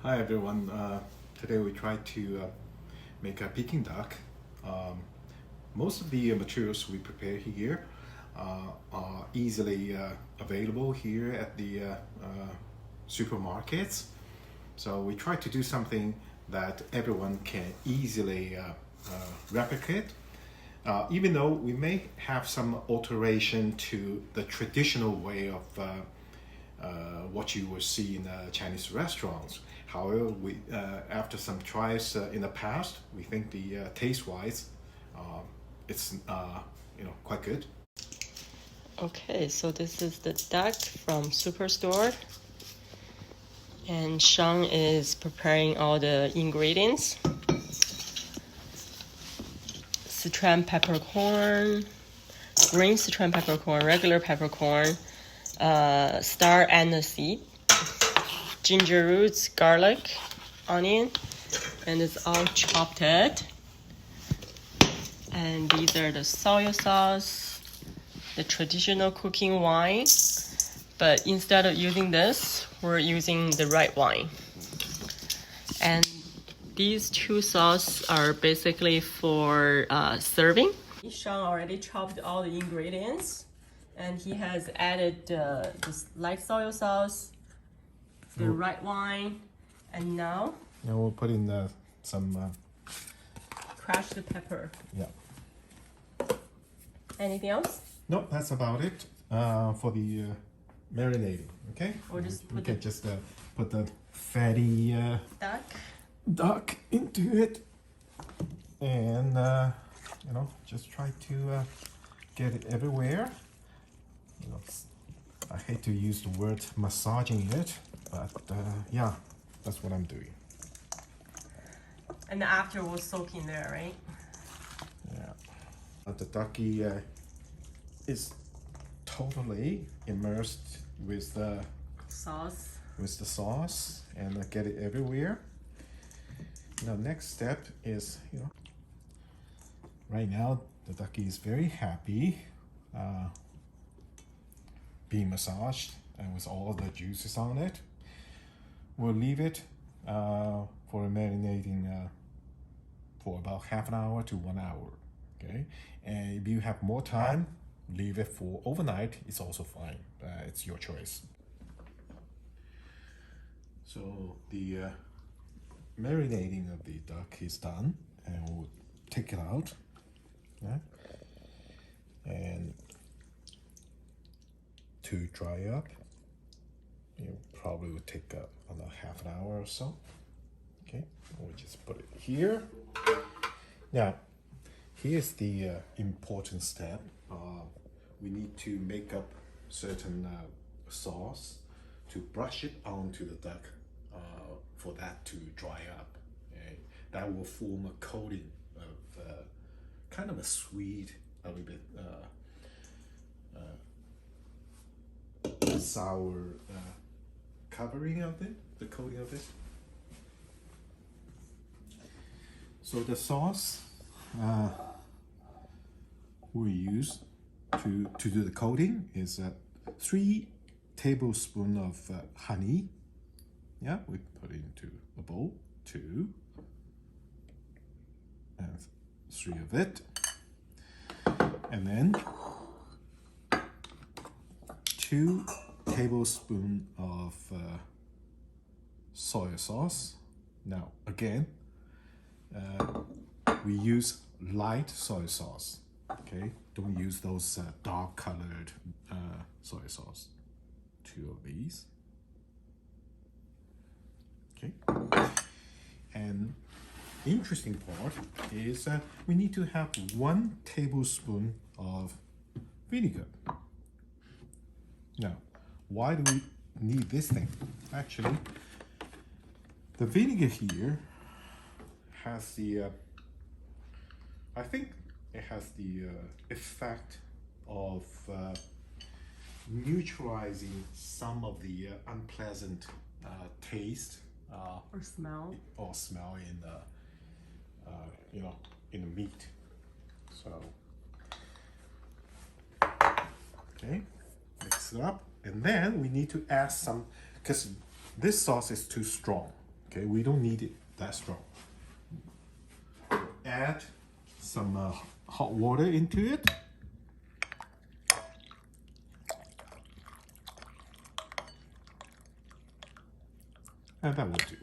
Hi everyone. Today we try to make a Peking duck. Most of the materials we prepare here are easily available here at the supermarkets. So we try to do something that everyone can easily replicate. Even though we may have some alteration to the traditional way of what you will see in Chinese restaurants. However, we after some tries in the past, we think the taste-wise, it's quite good. Okay, so this is the duck from Superstore, and Sean is preparing all the ingredients. Sichuan peppercorn, green Sichuan peppercorn, regular peppercorn, star anise seed, ginger roots, garlic, onion, and it's all chopped. And these are the soy sauce, the traditional cooking wine, but instead of using this, we're using the red wine. And these two sauces are basically for serving. Sean already chopped all the ingredients, and he has added this light soy sauce, the red wine, and now we'll put in some crushed pepper. Yeah. Anything else? No, that's about it for the marinating. Okay. Or just we put can just put the fatty duck into it, and just try to get it everywhere. I hate to use the word massaging it, but yeah, that's what I'm doing. And after we'll soak in there, right? Yeah. The ducky is totally immersed with the sauce. And get it everywhere. Now, next step is, right now the ducky is very happy being massaged and with all the juices on it. We'll leave it for marinating for about half an hour to 1 hour. Okay, and if you have more time, leave it for overnight. It's also fine. It's your choice. So the marinating of the duck is done, and we'll take it out. Yeah, and to dry up, it probably will take another half an hour or so. Okay, we'll just put it here. Now, here's the important step. We need to make up certain sauce to brush it onto the duck for that to dry up. Okay? That will form a coating of kind of a sweet, a little bit sour covering of it, the coating of it. So the sauce we use to do the coating is 3 tablespoons of honey. Yeah, we put it into a bowl, 2 and 3 of it, and then 2 tablespoons of soy sauce. Now again, we use light soy sauce. Okay, don't use those dark colored soy sauce. 2 of these. Okay, and interesting part is we need to have 1 tablespoon of vinegar. Now, why do we need this thing? Actually, the vinegar here has the I think it has the effect of neutralizing some of the unpleasant taste Or smell. in the in the meat. So okay, mix it up, and then we need to add some, because this sauce is too strong. Okay, we don't need it that strong. Add some hot water into it. And that will do.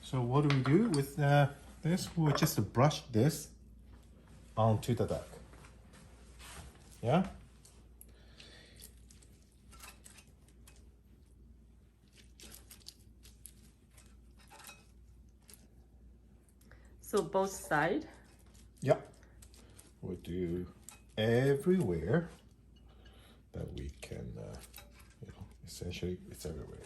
So what do we do with this? We'll just brush this onto the duck. Yeah? So both sides? Yep. We'll do everywhere that we can, essentially it's everywhere.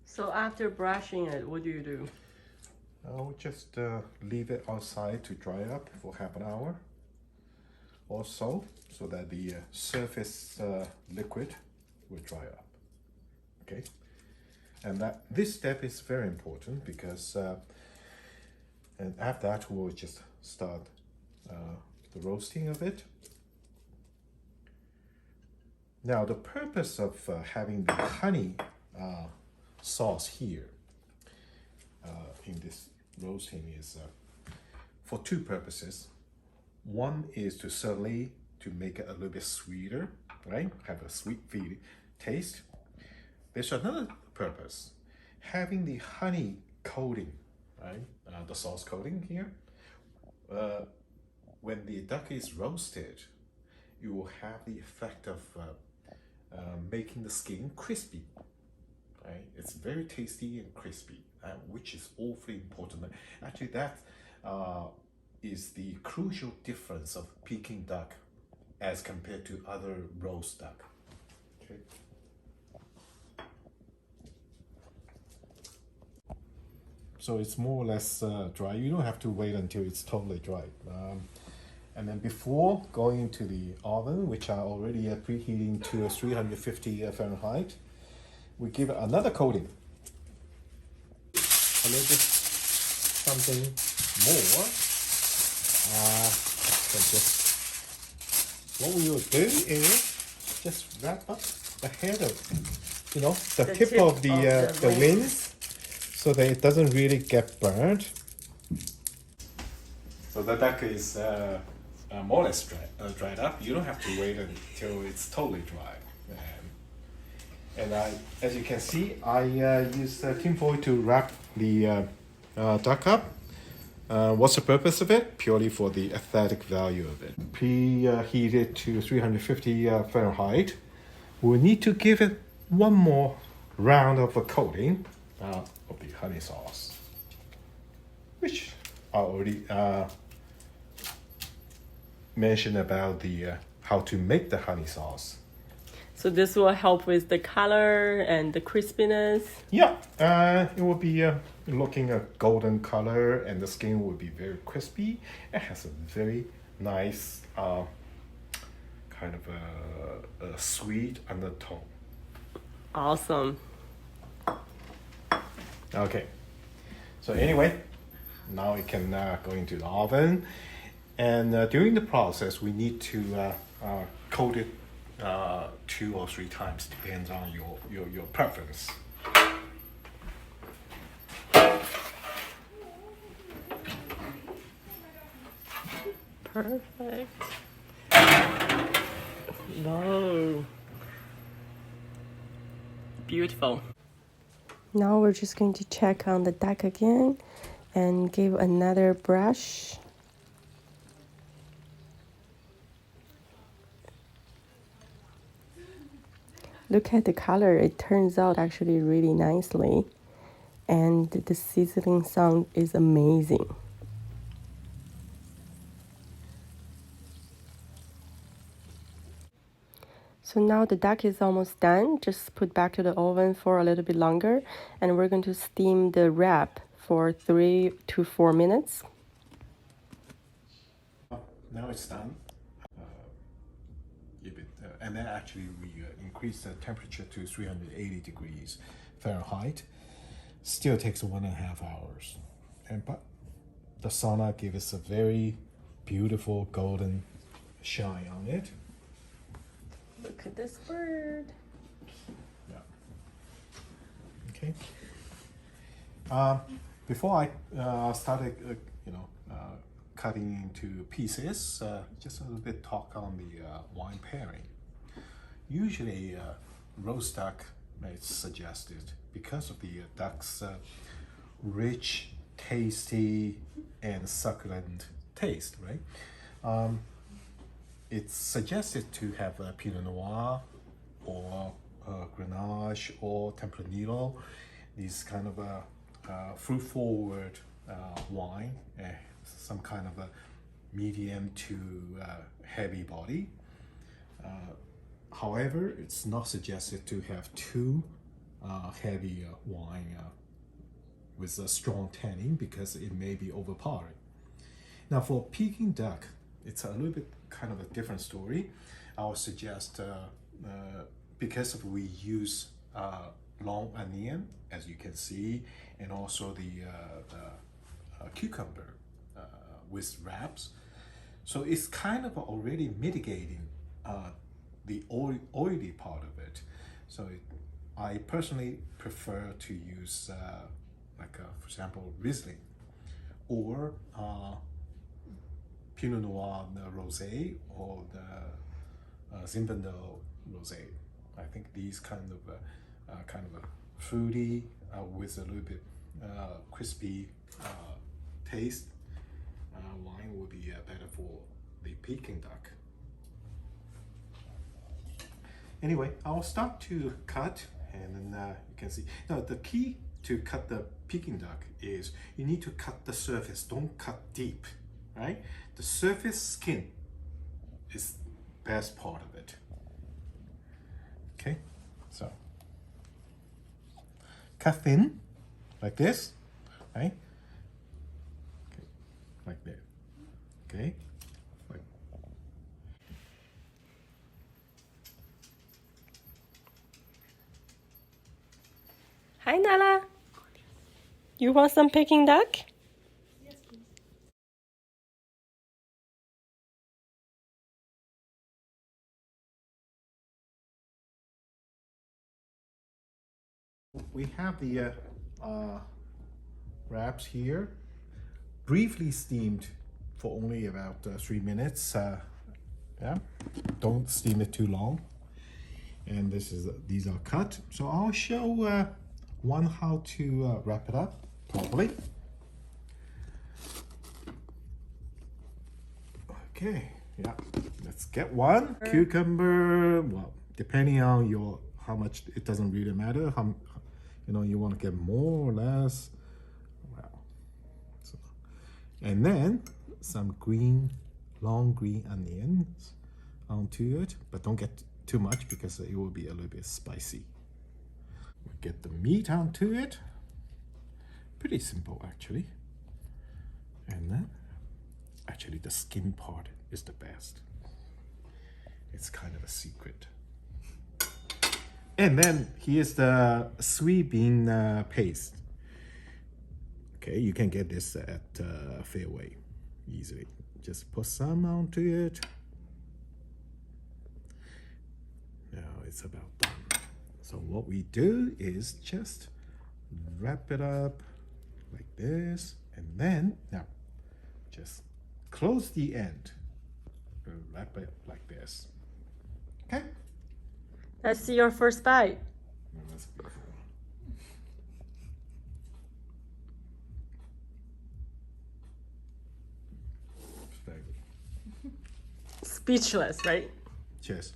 So after brushing it, what do you do? I'll just leave it outside to dry up for half an hour or so that the surface liquid will dry up. Okay, and this step is very important because and after that we'll just start the roasting of it. Now the purpose of having the honey sauce here in this roasting is for two purposes. One is to certainly to make it a little bit sweeter, right? Have a sweet taste. There's another purpose. Having the honey coating, right? The sauce coating here. When the duck is roasted, you will have the effect of making the skin crispy. Right? It's very tasty and crispy, which is awfully important. Actually, that is the crucial difference of Peking duck as compared to other roast duck. Okay. So it's more or less dry. You don't have to wait until it's totally dry. And then before going into the oven, which are already preheating to 350 Fahrenheit, we give it another coating. A little bit something more. What we will do is just wrap up the head of, the tip of the wings, so that it doesn't really get burned. So the duck is more or less dried up. You don't have to wait until it's totally dry. And as you can see, I use tinfoil to wrap the duck up. What's the purpose of it? Purely for the aesthetic value of it. Preheated to 350 Fahrenheit. We'll need to give it one more round of a coating of the honey sauce, which I already mentioned about the how to make the honey sauce. So this will help with the color and the crispiness. Yeah, it will be looking a golden color, and the skin will be very crispy. It has a very nice kind of a sweet undertone. Awesome. Okay, so anyway, now we can go into the oven, and during the process we need to coat it 2 or 3 times, depends on your preference. Perfect. Whoa. Beautiful. Now we're just going to check on the duck again and give another brush. Look at the color. It turns out actually really nicely. And the sizzling sound is amazing. So now the duck is almost done. Just put back to the oven for a little bit longer. And we're going to steam the wrap for 3 to 4 minutes. Now it's done. and then actually we increase the temperature to 380 degrees Fahrenheit. Still takes 1.5 hours, but the sauna gives us a very beautiful golden shine on it. Look at this bird. Yeah. Okay. Before I started, cutting into pieces, just a little bit talk on the wine pairing. Usually, roast duck is suggested because of the duck's rich, tasty, and succulent taste, right? It's suggested to have a Pinot Noir or Grenache or Tempranillo, these kind of fruit-forward wine, some kind of a medium to heavy body. However, it's not suggested to have too heavy wine with a strong tannin because it may be overpowering. Now for Peking duck, it's a little bit kind of a different story. I would suggest because we use long onion, as you can see, and also the cucumber with wraps, so it's kind of already mitigating the oily part of it. So I personally prefer to use for example, Riesling or Pinot Noir Rosé or the Zinfandel Rosé. I think these kind of fruity with a little bit crispy taste wine will be better for the Peking duck. Anyway, I'll start to cut, and then you can see. Now the key to cut the Peking duck is you need to cut the surface. Don't cut deep, right? The surface skin is the best part of it. Okay, so cut thin, like this, right? Okay, like that. Okay. Hi, Nala. You want some Peking duck? Yes, please. We have the wraps here, briefly steamed for only about 3 minutes. Yeah, don't steam it too long. And these are cut. So I'll show one how to wrap it up properly. Okay, yeah, let's get one. Cucumber, well, depending on how much, it doesn't really matter. How, you want to get more or less. Wow. So, and then some long green onions onto it, but don't get too much because it will be a little bit spicy. We get the meat onto it. Pretty simple, actually. And then, actually, the skin part is the best. It's kind of a secret. And then here's the sweet bean paste. Okay, you can get this at Fairway easily. Just put some onto it. Now it's about done. So what we do is just wrap it up like this, and then now just close the end and wrap it like this. Okay? Let's see your first bite. That's beautiful. Speechless, right? Cheers.